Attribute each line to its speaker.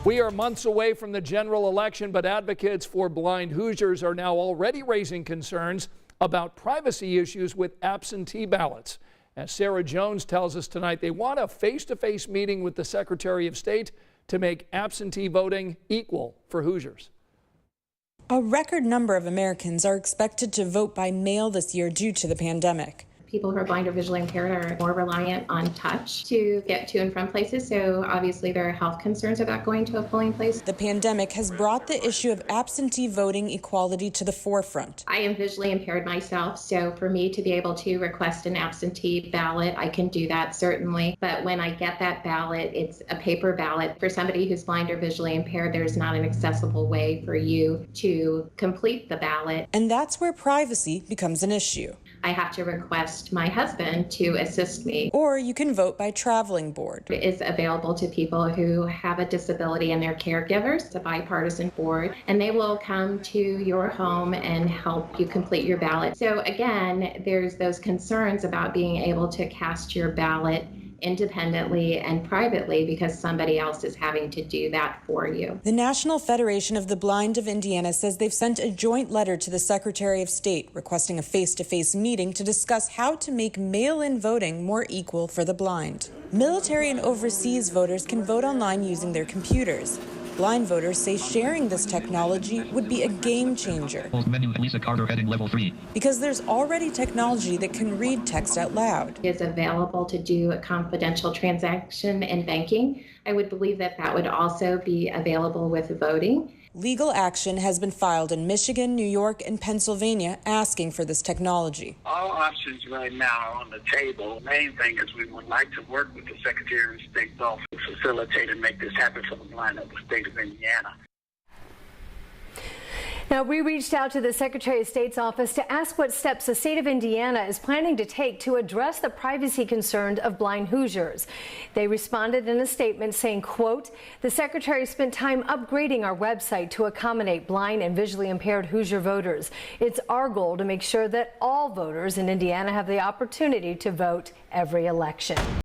Speaker 1: We are months away from the general election, but advocates for blind Hoosiers are now already raising concerns about privacy issues with absentee ballots. As Sarah Jones tells us tonight, they want a face-to-face meeting with the Secretary of State to make absentee voting equal for Hoosiers.
Speaker 2: A record number of Americans are expected to vote by mail this year due to the pandemic.
Speaker 3: People who are blind or visually impaired are more reliant on touch to get to and from places, so obviously there are health concerns about going to a polling place.
Speaker 2: The pandemic has brought the issue of absentee voting equality to the forefront.
Speaker 3: I am visually impaired myself, so for me to be able to request an absentee ballot, I can do that certainly. But when I get that ballot, it's a paper ballot. For somebody who's blind or visually impaired, there's not an accessible way for you to complete the ballot.
Speaker 2: And that's where privacy becomes an issue.
Speaker 3: I have to request my husband to assist me.
Speaker 2: Or you can vote by traveling board.
Speaker 3: It is available to people who have a disability and their caregivers. It's a bipartisan board, and they will come to your home and help you complete your ballot. So again, there's those concerns about being able to cast your ballot independently and privately because somebody else is having to do that for you.
Speaker 2: The National Federation of the Blind of Indiana says they've sent a joint letter to the Secretary of State requesting a face-to-face meeting to discuss how to make mail-in voting more equal for the blind. Military and overseas voters can vote online using their computers. Blind voters say sharing this technology would be a game changer.
Speaker 4: Menu, Lisa Carter, heading level 3.
Speaker 2: Because there's already technology that can read text out loud.
Speaker 3: It is available to do a confidential transaction in banking. I would believe that that would also be available with voting.
Speaker 2: Legal action has been filed in Michigan, New York, and Pennsylvania asking for this technology.
Speaker 5: All options right now are on the table. The main thing is we would like to work with the Secretary of State's office to facilitate and make this happen for the blind of the state of Indiana.
Speaker 6: Now, we reached out to the Secretary of State's office to ask what steps the state of Indiana is planning to take to address the privacy concerns of blind Hoosiers. They responded in a statement saying, quote, "The Secretary spent time upgrading our website to accommodate blind and visually impaired Hoosier voters. It's our goal to make sure that all voters in Indiana have the opportunity to vote every election."